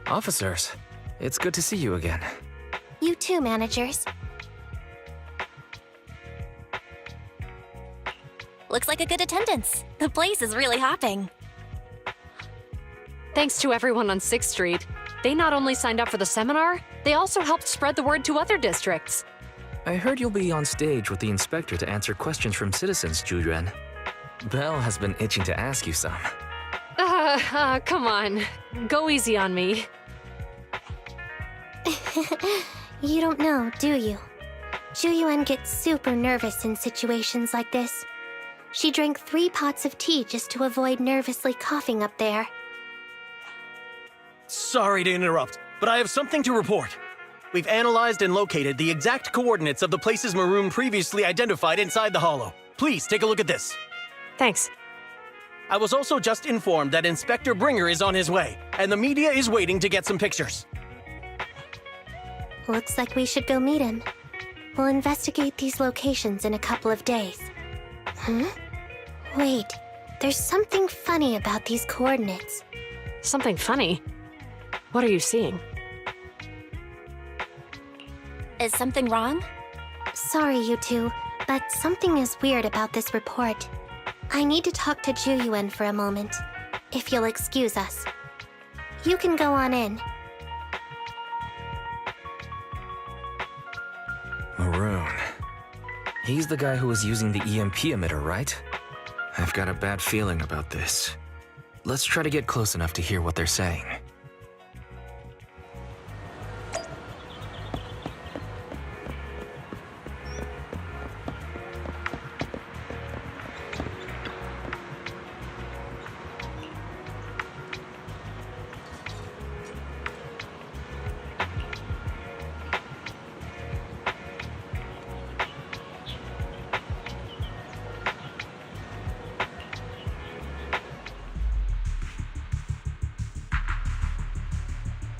Officers, it's good to see you again. You too, managers. Looks like a good attendance. The place is really hopping. Thanks to everyone on 6th Street. They not only signed up for the seminar, they also helped spread the word to other districts. I heard you'll be on stage with the inspector to answer questions from citizens, Yuan. Belle has been itching to ask you some. Come on. Go easy on me. You don't know, do you? Yuan gets super nervous in situations like this. She drank 3 pots of tea just to avoid nervously coughing up there. Sorry to interrupt, but I have something to report. We've analyzed and located the exact coordinates of the places Maroon previously identified inside the hollow. Please take a look at this. Thanks. I was also just informed that Inspector Bringer is on his way, and the media is waiting to get some pictures. Looks like we should go meet him. We'll investigate these locations in a couple of days. Wait, there's something funny about these coordinates. Something funny? What are you seeing? Is something wrong? Sorry, you two, but something is weird about this report. I need to talk to Yuan for a moment, if you'll excuse us. You can go on in. Maroon. He's the guy who was using the EMP emitter, right? I've got a bad feeling about this. Let's try to get close enough to hear what they're saying.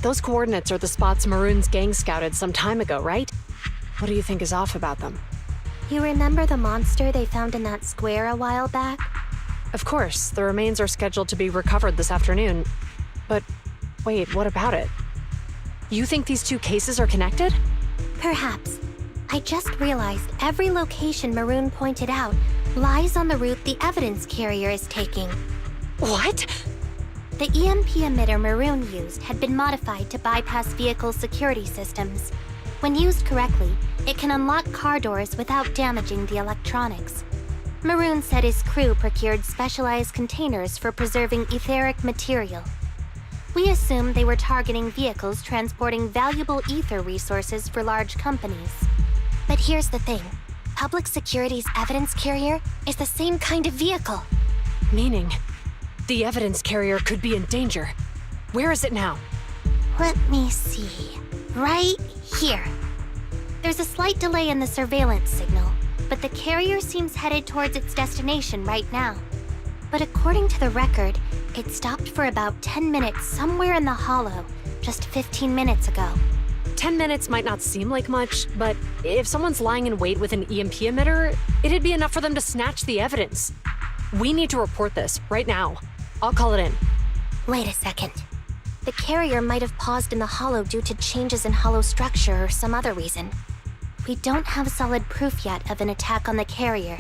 Those coordinates are the spots Maroon's gang scouted some time ago, right? What do you think is off about them? You remember the monster they found in that square a while back? Of course, the remains are scheduled to be recovered this afternoon. But wait, what about it? You think these 2 cases are connected? Perhaps. I just realized every location Maroon pointed out lies on the route the evidence carrier is taking. What? The EMP emitter Maroon used had been modified to bypass vehicle security systems. When used correctly, it can unlock car doors without damaging the electronics. Maroon said his crew procured specialized containers for preserving etheric material. We assumed they were targeting vehicles transporting valuable ether resources for large companies. But here's the thing. Public Security's evidence carrier is the same kind of vehicle. Meaning, the evidence carrier could be in danger. Where is it now? Let me see. Right here. There's a slight delay in the surveillance signal, but the carrier seems headed towards its destination right now. But according to the record, it stopped for about 10 minutes somewhere in the hollow, just 15 minutes ago. 10 minutes might not seem like much, but if someone's lying in wait with an EMP emitter, it'd be enough for them to snatch the evidence. We need to report this right now. I'll call it in. Wait a second. The carrier might have paused in the hollow due to changes in hollow structure or some other reason. We don't have solid proof yet of an attack on the carrier.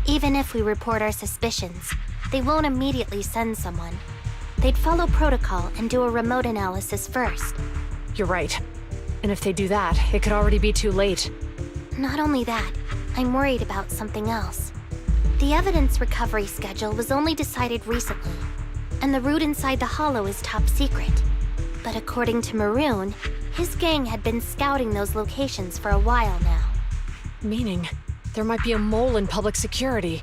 Even if we report our suspicions, they won't immediately send someone. They'd follow protocol and do a remote analysis first. You're right. And if they do that, it could already be too late. Not only that, I'm worried about something else. The evidence recovery schedule was only decided recently, and the route inside the hollow is top secret. But according to Maroon, his gang had been scouting those locations for a while now. Meaning, there might be a mole in public security.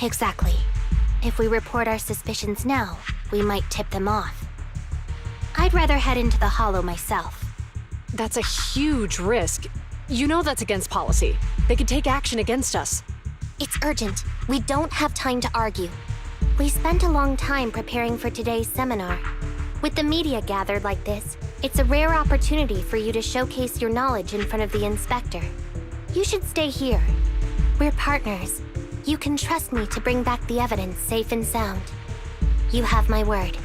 Exactly. If we report our suspicions now, we might tip them off. I'd rather head into the hollow myself. That's a huge risk. You know that's against policy. They could take action against us. It's urgent. We don't have time to argue. We spent a long time preparing for today's seminar. With the media gathered like this, it's a rare opportunity for you to showcase your knowledge in front of the inspector. You should stay here. We're partners. You can trust me to bring back the evidence safe and sound. You have my word.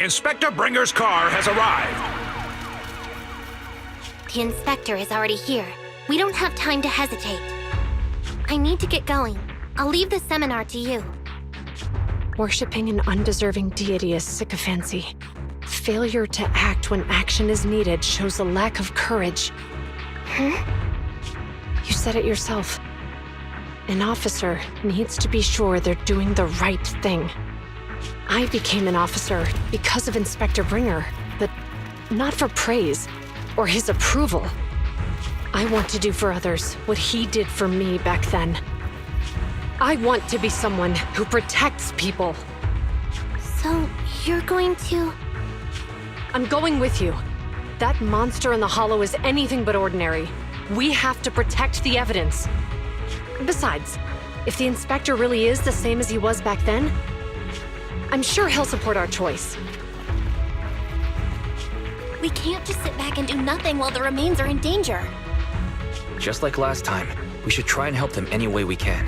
Inspector Bringer's car has arrived. The inspector is already here. We don't have time to hesitate. I need to get going. I'll leave the seminar to you. Worshipping an undeserving deity is sycophancy. Failure to act when action is needed shows a lack of courage. Huh? You said it yourself. An officer needs to be sure they're doing the right thing. I became an officer because of Inspector Bringer, but not for praise or his approval. I want to do for others what he did for me back then. I want to be someone who protects people. So, you're going to... I'm going with you. That monster in the hollow is anything but ordinary. We have to protect the evidence. Besides, if the inspector really is the same as he was back then, I'm sure he'll support our choice. We can't just sit back and do nothing while the remains are in danger. Just like last time, we should try and help them any way we can.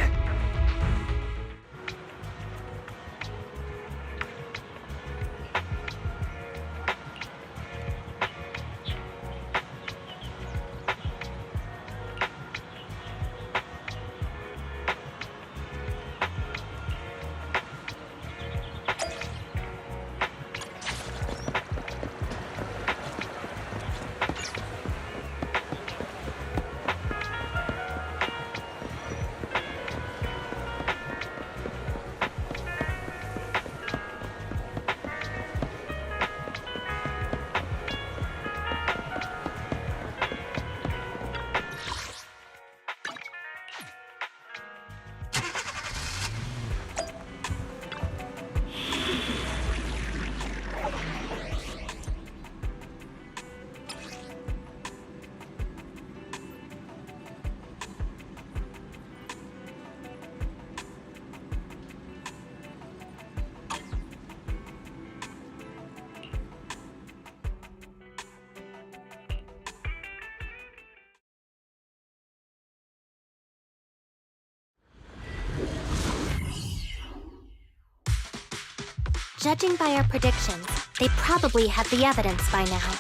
Judging by our predictions, they probably have the evidence by now.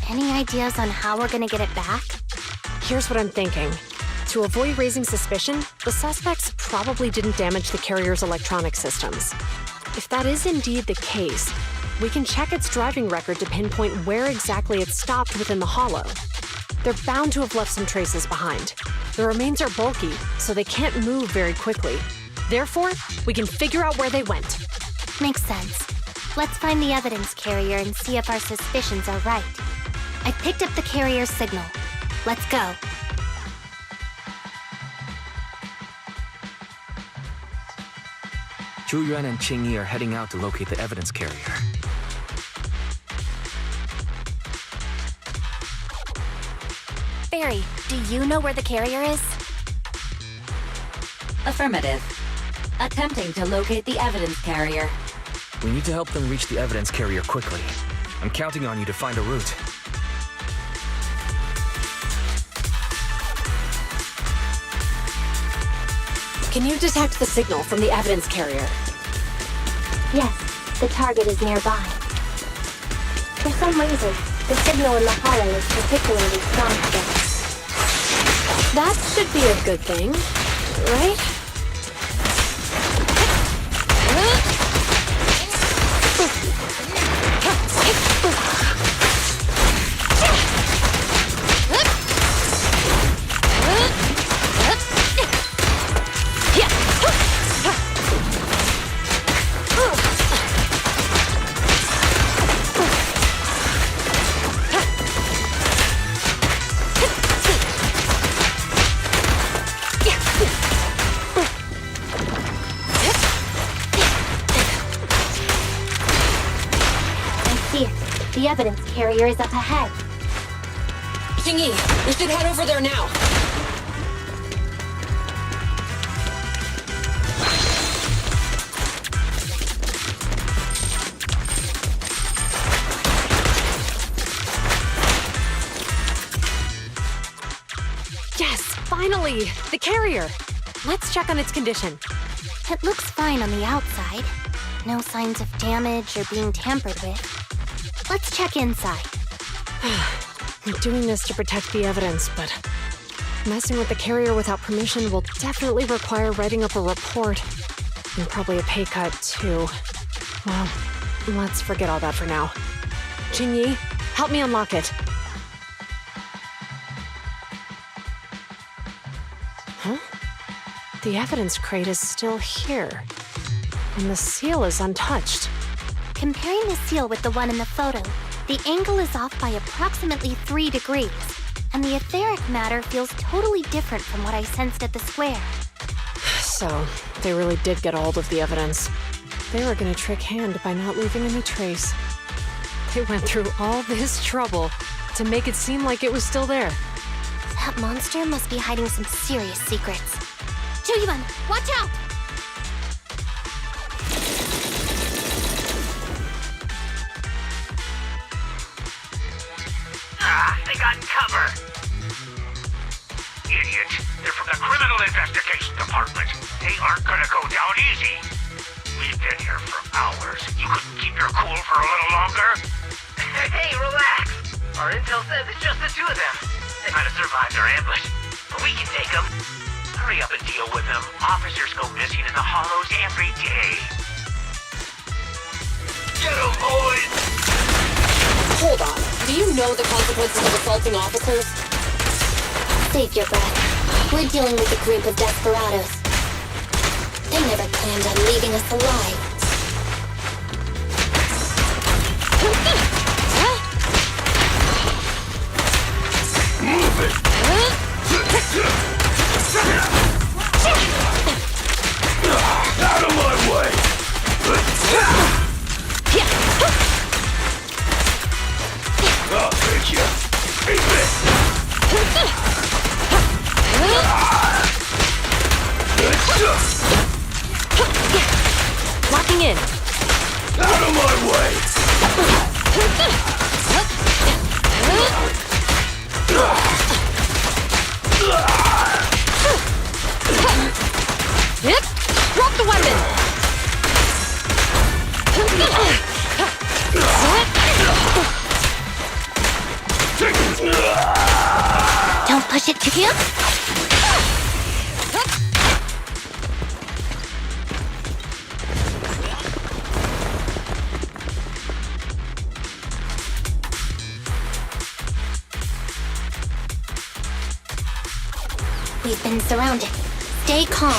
Any ideas on how we're gonna get it back? Here's what I'm thinking. To avoid raising suspicion, the suspects probably didn't damage the carrier's electronic systems. If that is indeed the case, we can check its driving record to pinpoint where exactly it stopped within the hollow. They're bound to have left some traces behind. The remains are bulky, so they can't move very quickly. Therefore, we can figure out where they went. Makes sense. Let's find the evidence carrier and see if our suspicions are right. I picked up the carrier's signal. Let's go. Yuan and Qingyi are heading out to locate the evidence carrier. Barry, do you know where the carrier is? Affirmative. Attempting to locate the evidence carrier. We need to help them reach the evidence carrier quickly. I'm counting on you to find a route. Can you detect the signal from the evidence carrier? Yes, the target is nearby. For some reason, the signal in the hollow is particularly strong today. That should be a good thing, right? The evidence carrier is up ahead. Qingyi, we should head over there now. Yes, finally! The carrier! Let's check on its condition. It looks fine on the outside. No signs of damage or being tampered with. Let's check inside. I'm doing this to protect the evidence, but messing with the carrier without permission will definitely require writing up a report. And probably a pay cut, too. Well, let's forget all that for now. Qingyi, help me unlock it. Huh? The evidence crate is still here. And the seal is untouched. Comparing the seal with the one in the photo, the angle is off by approximately 3 degrees, and the etheric matter feels totally different from what I sensed at the square. So, they really did get a hold of the evidence. They were gonna trick Hand by not leaving any trace. They went through all this trouble to make it seem like it was still there. That monster must be hiding some serious secrets. Yuan, watch out! They got cover. Idiots. They're from the Criminal Investigation Department. They aren't gonna go down easy. We've been here for hours. You couldn't keep your cool for a little longer? Hey, relax. Our intel says it's just the two of them. They might have survived our ambush, but we can take them. Hurry up and deal with them. Officers go missing in the hollows every day. Get them, boys! Hold on. Do you know the consequences of assaulting officers? Save your breath. We're dealing with a group of desperados. They never planned on leaving us alive. Move it! Out of my way! I'll take you. Eat this! Locking in. Out of my way! Yep. Drop the weapon. Don't push it too deep. We've been surrounded. Stay calm.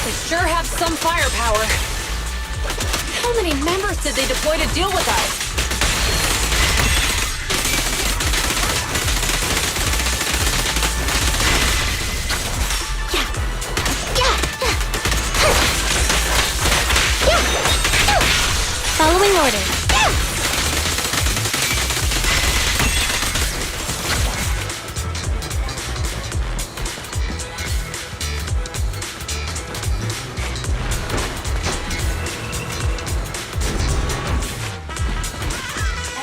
They sure have some firepower. How many members did they deploy to deal with us? Following orders.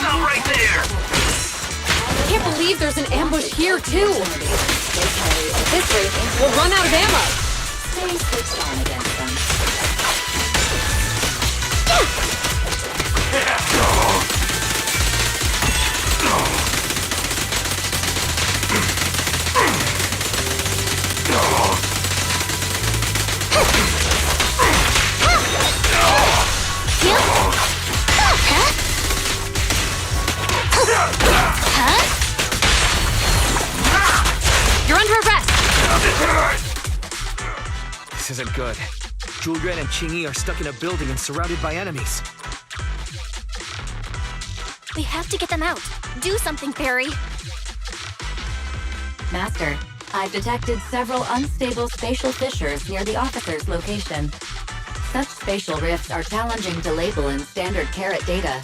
Right there! I can't believe there's an ambush here, too. At this rate, we'll run out of ammo. Stay switched on against them. You're under arrest. This isn't good. Yuan and Qingyi are stuck in a building and surrounded by enemies. We have to get them out. Do something, Barry. Master, I've detected several unstable spatial fissures near the officer's location. Such spatial rifts are challenging to label in standard carat data,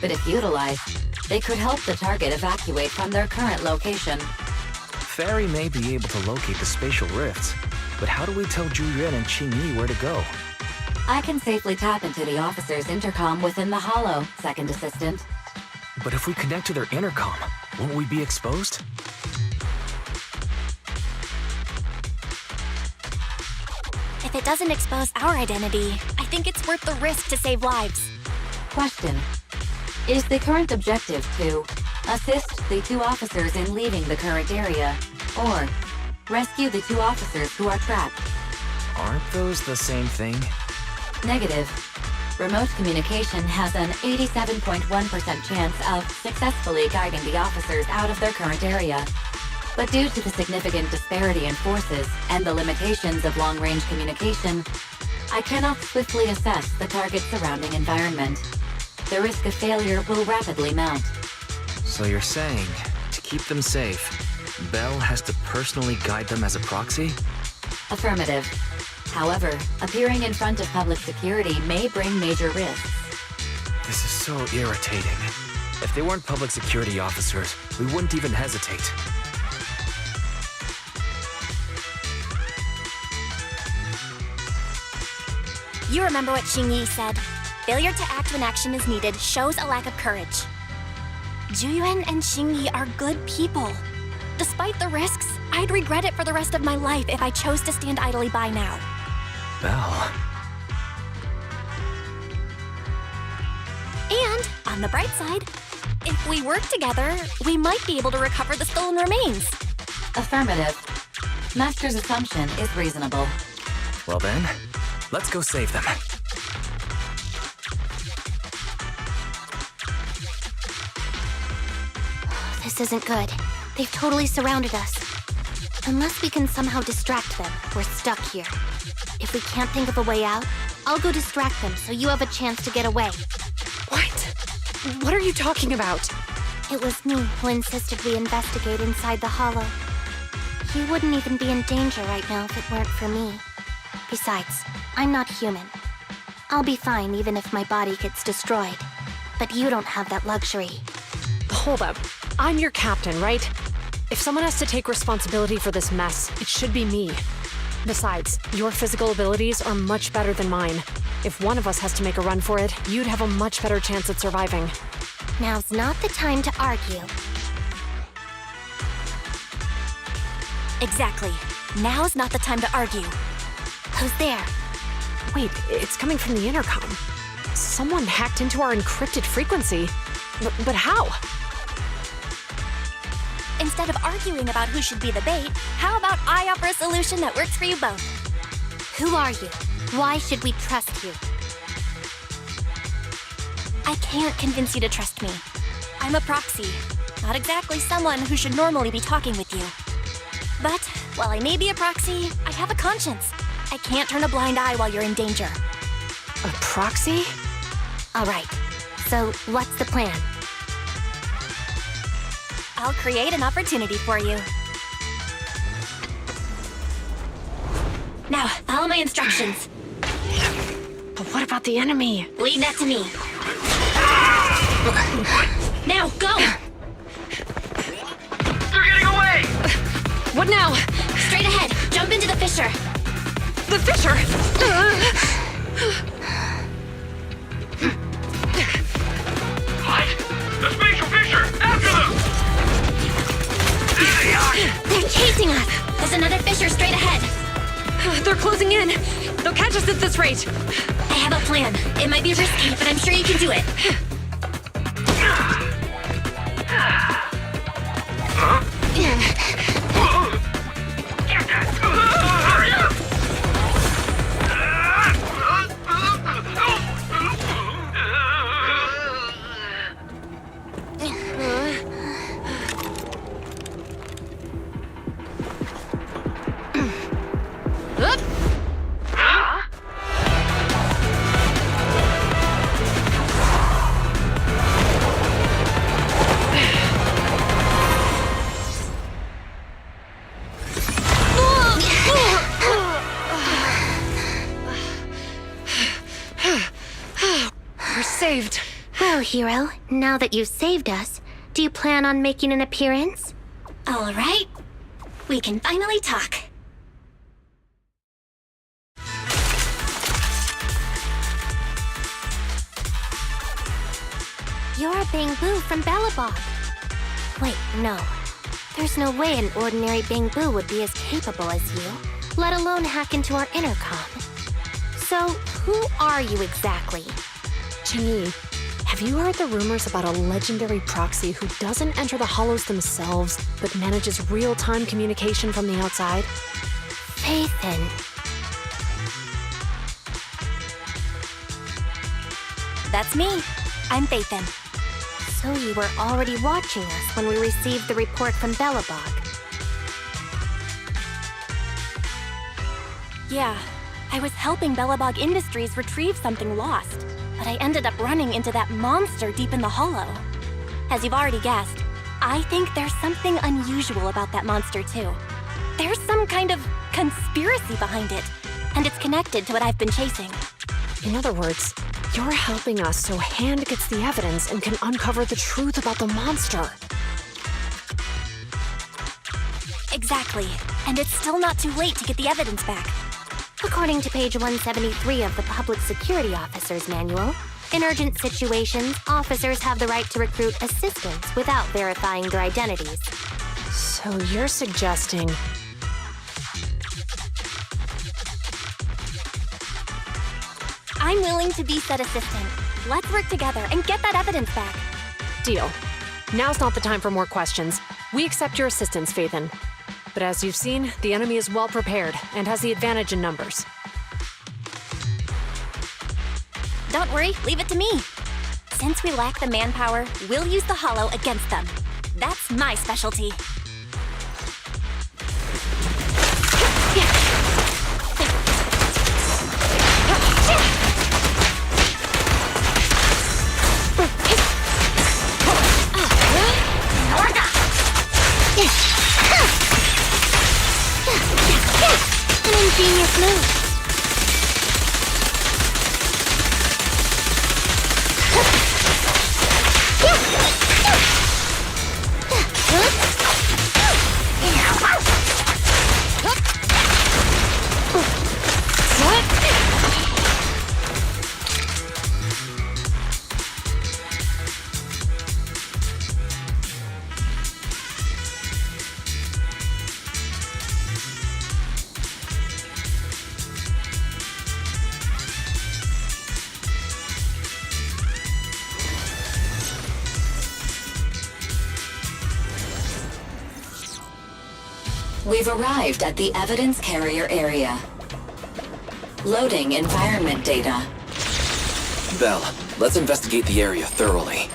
but if utilized, they could help the target evacuate from their current location. Fairy may be able to locate the spatial rifts, but how do we tell Yuan and Qingyi where to go? I can safely tap into the officer's intercom within the hollow, Second Assistant. But if we connect to their intercom, won't we be exposed? If it doesn't expose our identity, I think it's worth the risk to save lives. Question. Is the current objective to assist the 2 officers in leaving the current area, or rescue the 2 officers who are trapped? Aren't those the same thing? Negative. Remote communication has an 87.1% chance of successfully guiding the officers out of their current area. But due to the significant disparity in forces and the limitations of long-range communication, I cannot swiftly assess the target's surrounding environment. The risk of failure will rapidly mount. So you're saying, to keep them safe, Bell has to personally guide them as a proxy? Affirmative. However, appearing in front of public security may bring major risks. This is so irritating. If they weren't public security officers, we wouldn't even hesitate. You remember what Qingyi said? Failure to act when action is needed shows a lack of courage. Yuan and Qingyi are good people. Despite the risks, I'd regret it for the rest of my life if I chose to stand idly by now. Bell. And, on the bright side, if we work together, we might be able to recover the stolen remains. Affirmative. Master's assumption is reasonable. Well then, let's go save them. This isn't good. They've totally surrounded us. Unless we can somehow distract them, we're stuck here. If we can't think of a way out, I'll go distract them so you have a chance to get away. What? What are you talking about? It was me who insisted we investigate inside the hollow. You wouldn't even be in danger right now if it weren't for me. Besides, I'm not human. I'll be fine even if my body gets destroyed. But you don't have that luxury. Hold up. I'm your captain, right? If someone has to take responsibility for this mess, it should be me. Besides, your physical abilities are much better than mine. If one of us has to make a run for it, you'd have a much better chance at surviving. Now's not the time to argue. Exactly. Now's not the time to argue. Who's there? Wait, it's coming from the intercom. Someone hacked into our encrypted frequency. But how? Instead of arguing about who should be the bait, how about I offer a solution that works for you both? Who are you? Why should we trust you? I can't convince you to trust me. I'm a proxy, not exactly someone who should normally be talking with you. But while I may be a proxy, I have a conscience. I can't turn a blind eye while you're in danger. A proxy? All right. So, what's the plan? I'll create an opportunity for you. Now, follow my instructions. But what about the enemy? Leave that to me. Now, go! They're getting away! What now? Straight ahead. Jump into the fissure. The fissure! What? The spatial fissure! After them! There they are! They're chasing us. There's another fissure straight ahead. They're closing in. They'll catch us at this rate. I have a plan. It might be risky, but I'm sure you can do it. Get that! Hurry up! We're saved. Well, hero, now that you've saved us, do you plan on making an appearance? All right. We can finally talk. You're Bangbu from Bellabog. Wait, no. There's no way an ordinary Bangbu would be as capable as you, let alone hack into our intercom. So, who are you exactly? Qingyi, have you heard the rumors about a legendary proxy who doesn't enter the hollows themselves, but manages real-time communication from the outside? Phaethon. That's me. I'm Phaethon. So you were already watching us when we received the report from Belobog. Yeah, I was helping Belobog Industries retrieve something lost, but I ended up running into that monster deep in the hollow. As you've already guessed, I think there's something unusual about that monster too. There's some kind of conspiracy behind it, and it's connected to what I've been chasing. In other words, you're helping us so Hand gets the evidence and can uncover the truth about the monster. Exactly, and it's still not too late to get the evidence back. According to page 173 of the Public Security Officer's Manual, in urgent situations, officers have the right to recruit assistants without verifying their identities. So you're suggesting... I'm willing to be said assistant. Let's work together and get that evidence back. Deal. Now's not the time for more questions. We accept your assistance, Phaethon. But as you've seen, the enemy is well prepared and has the advantage in numbers. Don't worry, leave it to me. Since we lack the manpower, we'll use the hollow against them. That's my specialty. An ingenious move. We've arrived at the evidence carrier area. Loading environment data. Belle, let's investigate the area thoroughly.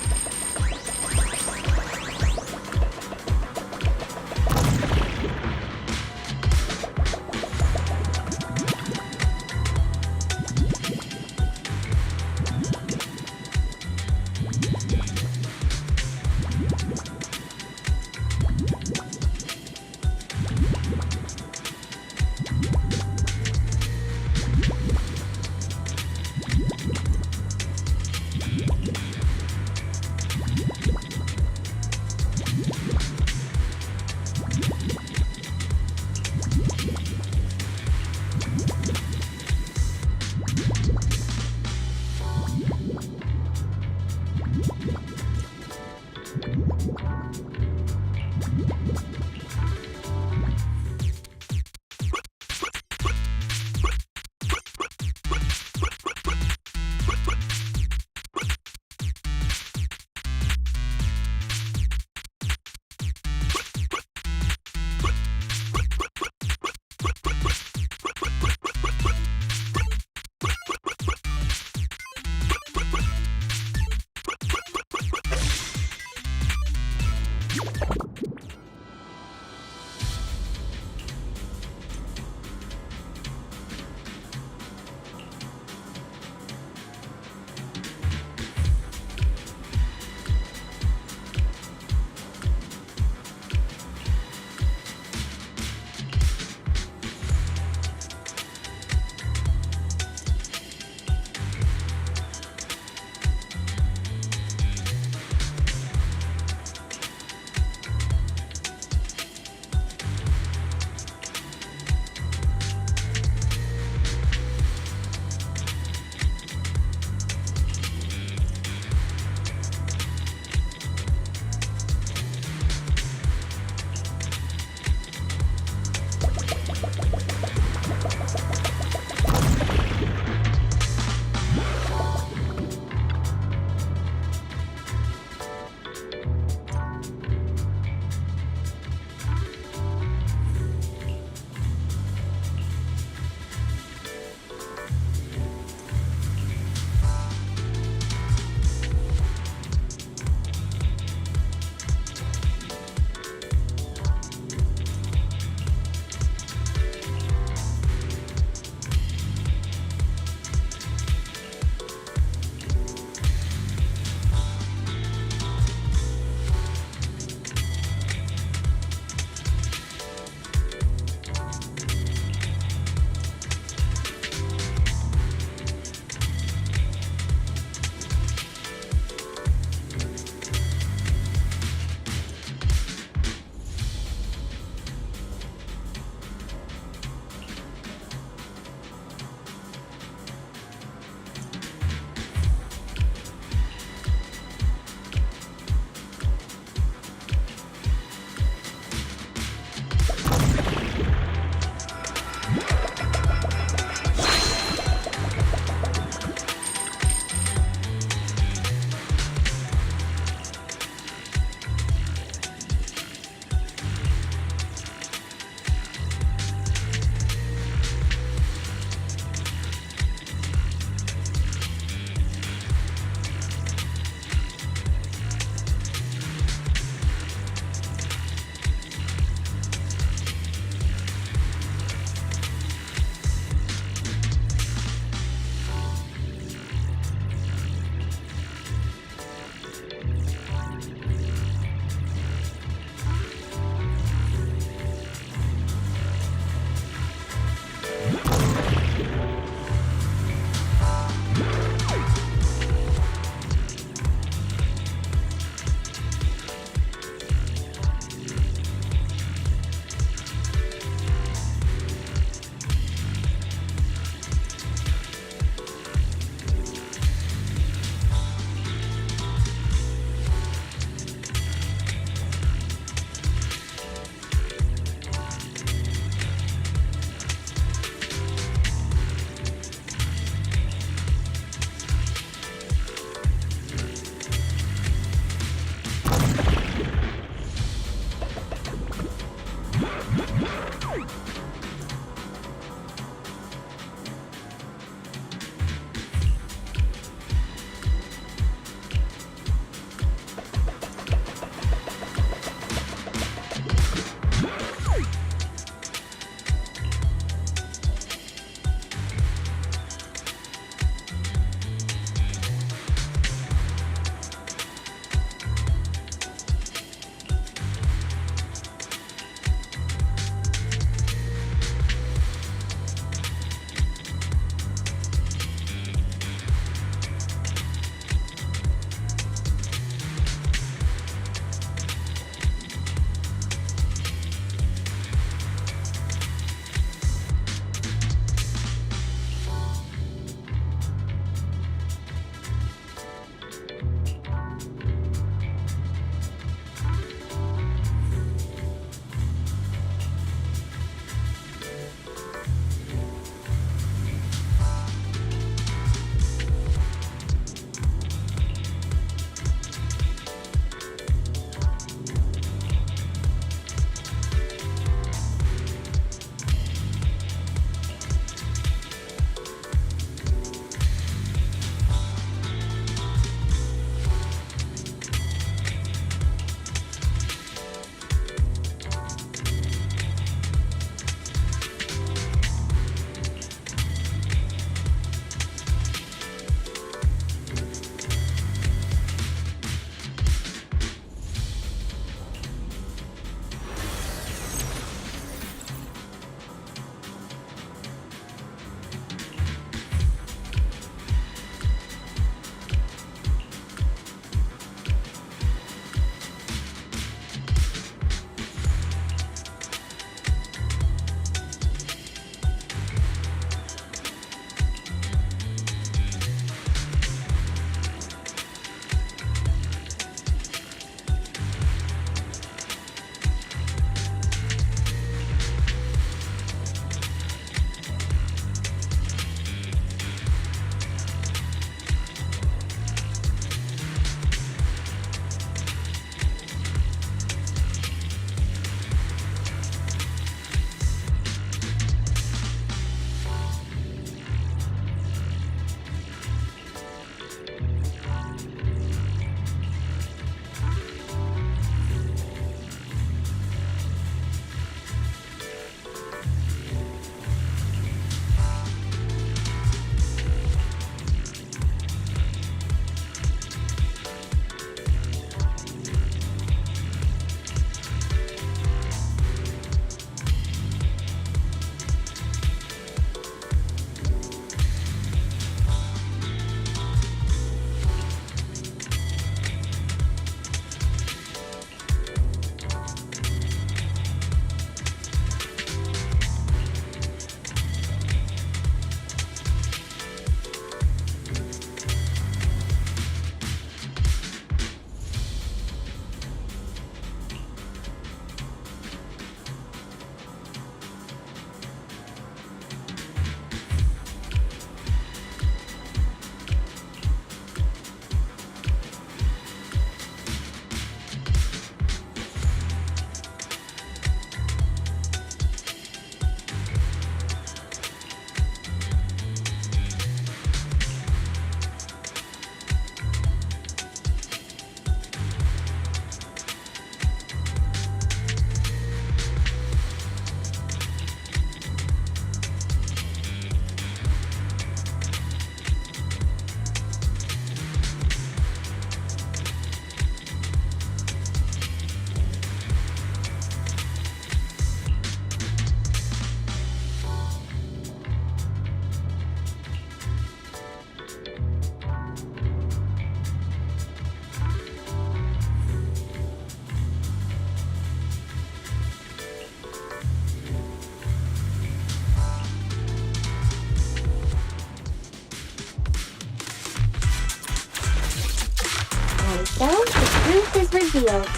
field.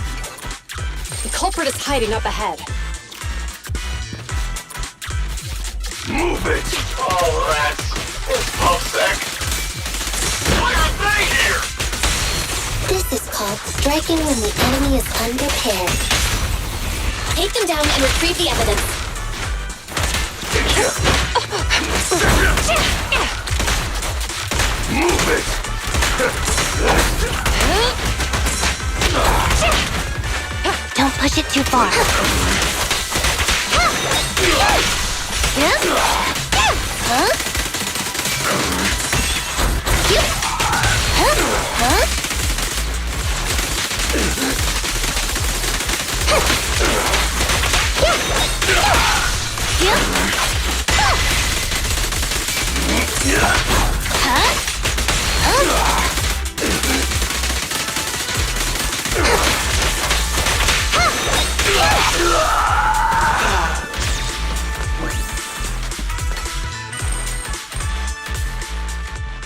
The culprit is hiding up ahead. Move it! All rats! It's Puffsec! Why are they here? This is called striking when the enemy is unprepared. Take them down and retrieve the evidence. Move it! Don't push it too far.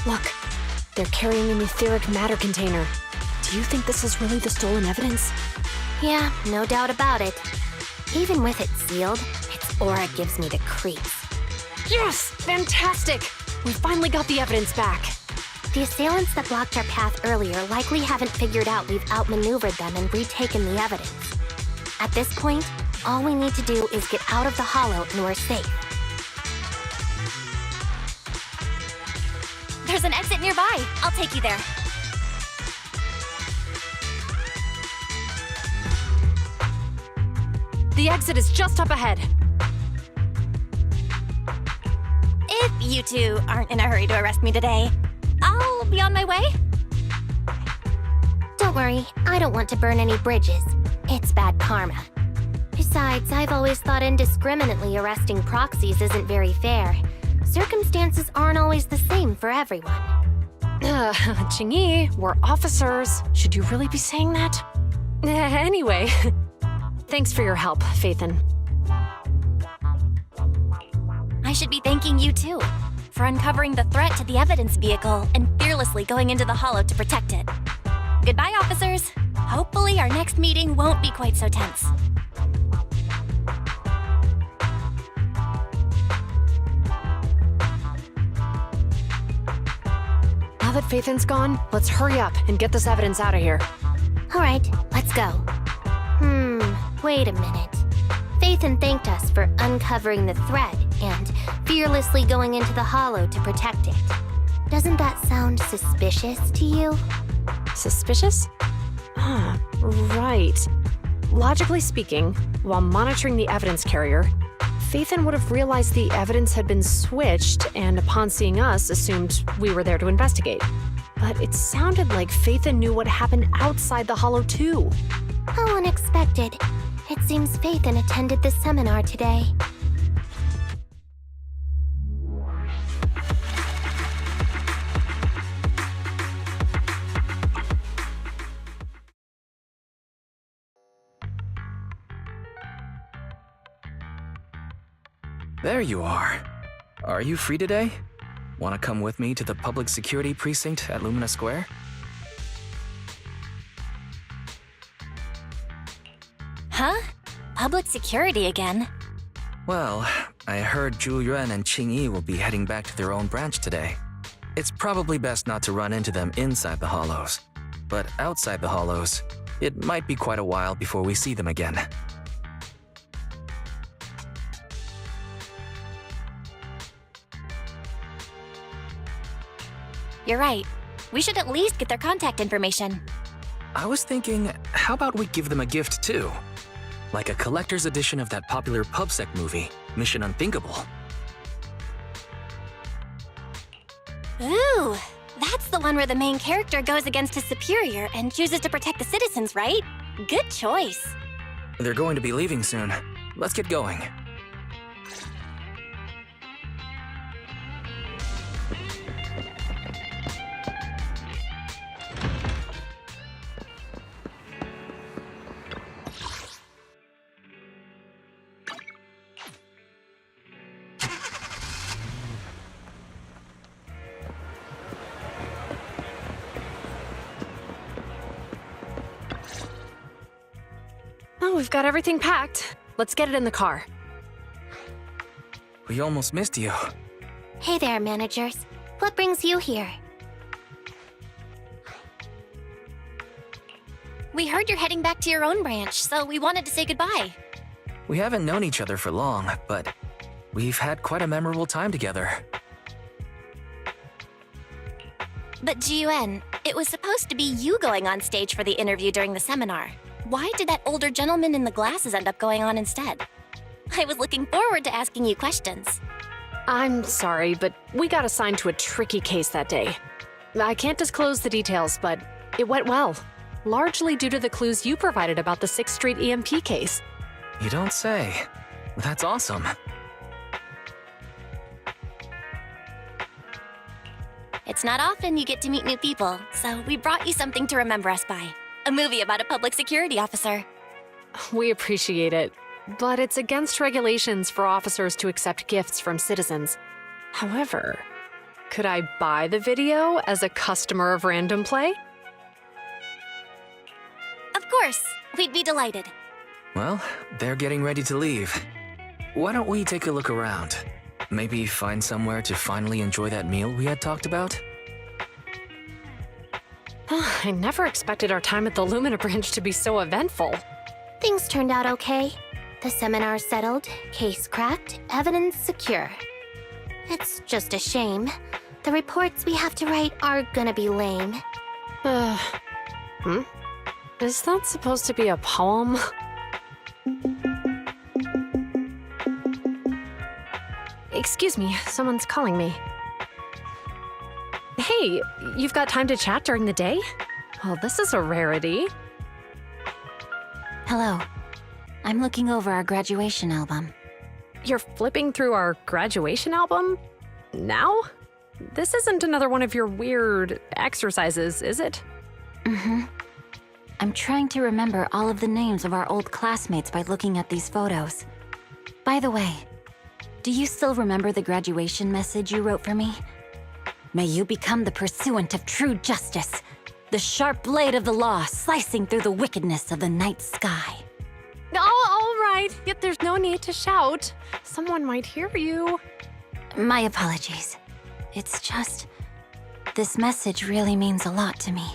Look, they're carrying an etheric matter container. Do you think this is really the stolen evidence? Yeah, no doubt about it. Even with it sealed, its aura gives me the creeps. Yes! Fantastic! We finally got the evidence back. The assailants that blocked our path earlier likely haven't figured out we've outmaneuvered them and retaken the evidence. At this point, all we need to do is get out of the hollow and we're safe. There's an exit nearby. I'll take you there. The exit is just up ahead. If you two aren't in a hurry to arrest me today, I'll be on my way. Don't worry, I don't want to burn any bridges. It's bad karma. Besides, I've always thought indiscriminately arresting proxies isn't very fair. Circumstances aren't always the same for everyone. Qingyi, we're officers. Should you really be saying that? Anyway, thanks for your help, Faithin. I should be thanking you too, for uncovering the threat to the evidence vehicle and fearlessly going into the hollow to protect it. Goodbye, officers. Hopefully our next meeting won't be quite so tense. Now that Faithin's gone, let's hurry up and get this evidence out of here. All right, let's go. Wait a minute. Faithin thanked us for uncovering the thread and fearlessly going into the hollow to protect it. Doesn't that sound suspicious to you? Suspicious? Right. Logically speaking, while monitoring the evidence carrier, Faithin would have realized the evidence had been switched and upon seeing us assumed we were there to investigate. But it sounded like Faithin knew what happened outside the hollow too. How unexpected. It seems Faithin attended the seminar today. There you are. Are you free today? Want to come with me to the public security precinct at Lumina Square? Huh? Public security again? Well, I heard Yuan and Qingyi will be heading back to their own branch today. It's probably best not to run into them inside the hollows. But outside the hollows, it might be quite a while before we see them again. You're right. We should at least get their contact information. I was thinking, how about we give them a gift too? Like a collector's edition of that popular PubSec movie, Mission Unthinkable. Ooh, that's the one where the main character goes against his superior and chooses to protect the citizens, right? Good choice. They're going to be leaving soon. Let's get going. Well, we've got everything packed. Let's get it in the car. We almost missed you. Hey there, managers. What brings you here? We heard you're heading back to your own branch, so we wanted to say goodbye. We haven't known each other for long, but we've had quite a memorable time together. But Yuan, it was supposed to be you going on stage for the interview during the seminar. Why did that older gentleman in the glasses end up going on instead? I was looking forward to asking you questions. I'm sorry, but we got assigned to a tricky case that day. I can't disclose the details, but it went well. Largely due to the clues you provided about the 6th Street EMP case. You don't say. That's awesome. It's not often you get to meet new people, so we brought you something to remember us by. A movie about a public security officer. We appreciate it, but it's against regulations for officers to accept gifts from citizens. However, could I buy the video as a customer of Random Play? Of course, we'd be delighted. Well, they're getting ready to leave. Why don't we take a look around? Maybe find somewhere to finally enjoy that meal we had talked about? I never expected our time at the Lumina branch to be so eventful. Things turned out okay. The seminar settled, case cracked, evidence secure. It's just a shame. The reports we have to write are gonna be lame. Is that supposed to be a poem? Excuse me, someone's calling me. Hey, you've got time to chat during the day? Oh, this is a rarity. Hello. I'm looking over our graduation album. You're flipping through our graduation album? Now? This isn't another one of your weird exercises, is it? Mm-hmm. I'm trying to remember all of the names of our old classmates by looking at these photos. By the way, do you still remember the graduation message you wrote for me? May you become the pursuant of true justice, the sharp blade of the law slicing through the wickedness of the night sky. Oh, all right. Yet there's no need to shout. Someone might hear you. My apologies. It's just, this message really means a lot to me.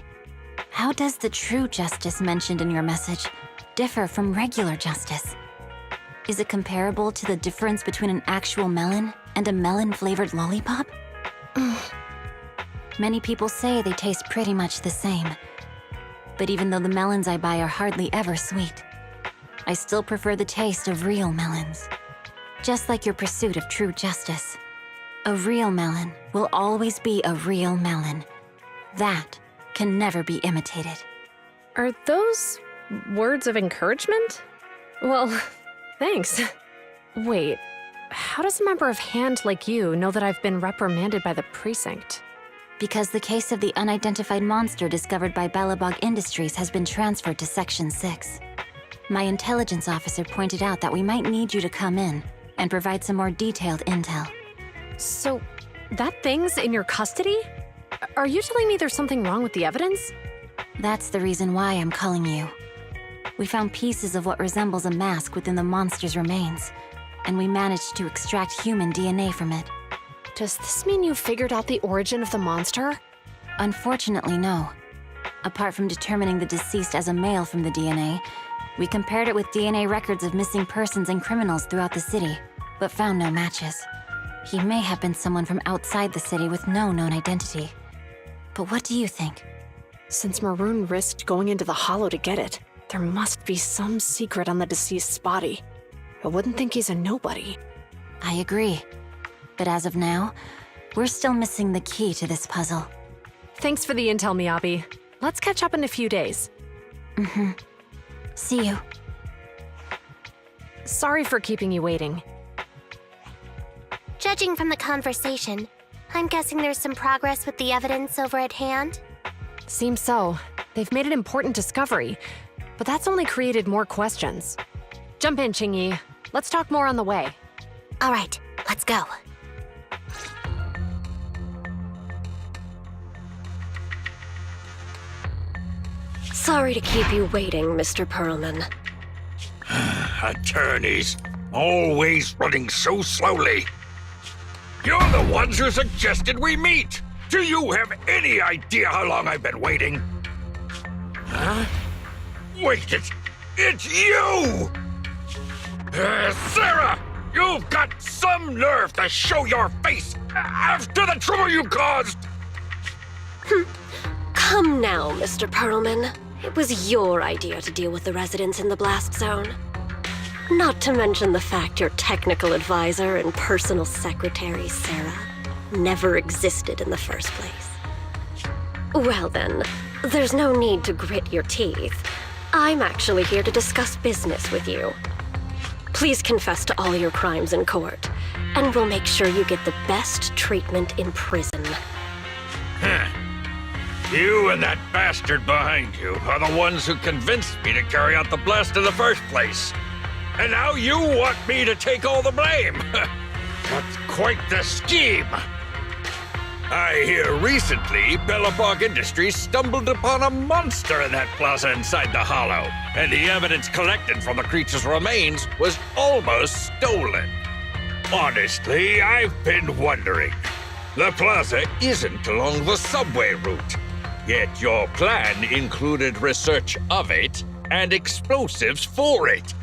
How does the true justice mentioned in your message differ from regular justice? Is it comparable to the difference between an actual melon and a melon-flavored lollipop? Many people say they taste pretty much the same. But even though the melons I buy are hardly ever sweet, I still prefer the taste of real melons. Just like your pursuit of true justice. A real melon will always be a real melon. That can never be imitated. Are those words of encouragement? Well, thanks. Wait, how does a member of HAND like you know that I've been reprimanded by the precinct? Because the case of the unidentified monster discovered by Balabog Industries has been transferred to Section 6. My intelligence officer pointed out that we might need you to come in and provide some more detailed intel. So, that thing's in your custody? Are you telling me there's something wrong with the evidence? That's the reason why I'm calling you. We found pieces of what resembles a mask within the monster's remains, and we managed to extract human DNA from it. Does this mean you figured out the origin of the monster? Unfortunately, no. Apart from determining the deceased as a male from the DNA, we compared it with DNA records of missing persons and criminals throughout the city, but found no matches. He may have been someone from outside the city with no known identity. But what do you think? Since Maroon risked going into the Hollow to get it, there must be some secret on the deceased's body. I wouldn't think he's a nobody. I agree. But as of now, we're still missing the key to this puzzle. Thanks for the intel, Miyabi. Let's catch up in a few days. Mm-hmm. See you. Sorry for keeping you waiting. Judging from the conversation, I'm guessing there's some progress with the evidence over at HAND? Seems so. They've made an important discovery, but that's only created more questions. Jump in, Qingyi. Let's talk more on the way. All right, let's go. Sorry to keep you waiting, Mr. Perlman. Attorneys, always running so slowly. You're the ones who suggested we meet. Do you have any idea how long I've been waiting? Huh? Wait, it's you! Sarah! You've got some nerve to show your face after the trouble you caused! Come now, Mr. Perlman. It was your idea to deal with the residents in the blast zone. Not to mention the fact your technical advisor and personal secretary, Sarah, never existed in the first place. Well then, there's no need to grit your teeth. I'm actually here to discuss business with you. Please confess to all your crimes in court, and we'll make sure you get the best treatment in prison. You and that bastard behind you are the ones who convinced me to carry out the blast in the first place. And now you want me to take all the blame. That's quite the scheme. I hear recently Bellabog Industries stumbled upon a monster in that plaza inside the hollow, and the evidence collected from the creature's remains was almost stolen. Honestly, I've been wondering. The plaza isn't along the subway route, yet your plan included research of it and explosives for it.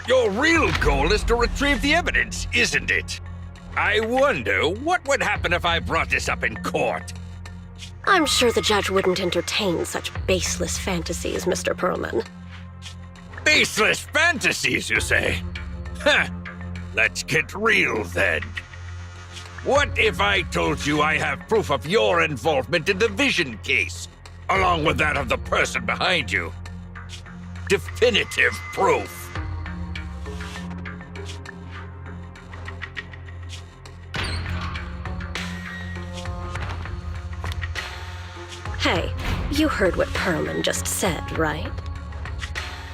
Your real goal is to retrieve the evidence, isn't it? I wonder what would happen if I brought this up in court. I'm sure the judge wouldn't entertain such baseless fantasies, Mr. Perlman. Baseless fantasies, you say? Huh. Let's get real then. What if I told you I have proof of your involvement in the Vision case, along with that of the person behind you? Definitive proof. Hey, you heard what Perlman just said, right?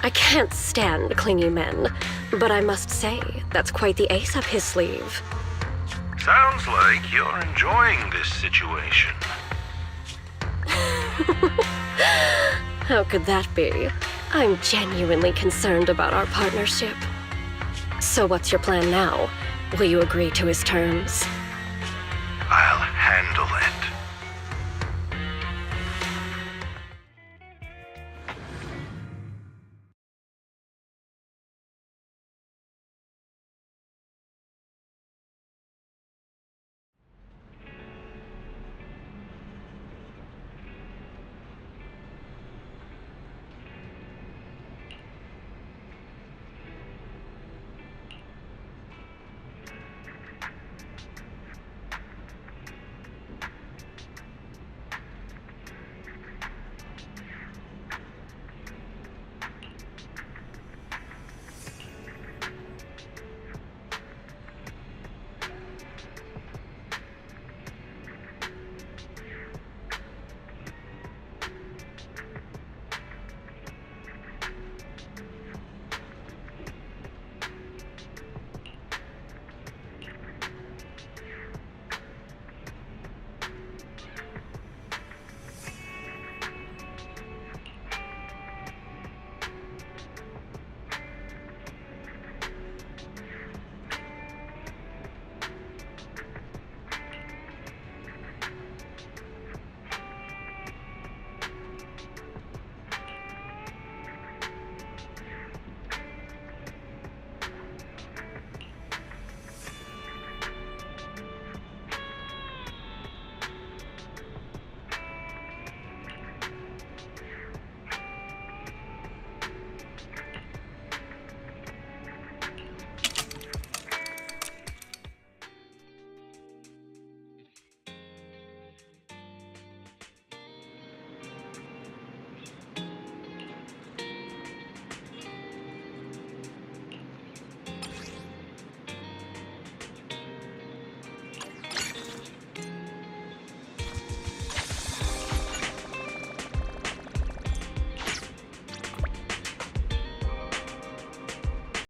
I can't stand Qingyi men, but I must say, that's quite the ace up his sleeve. Sounds like you're enjoying this situation. How could that be? I'm genuinely concerned about our partnership. So what's your plan now? Will you agree to his terms?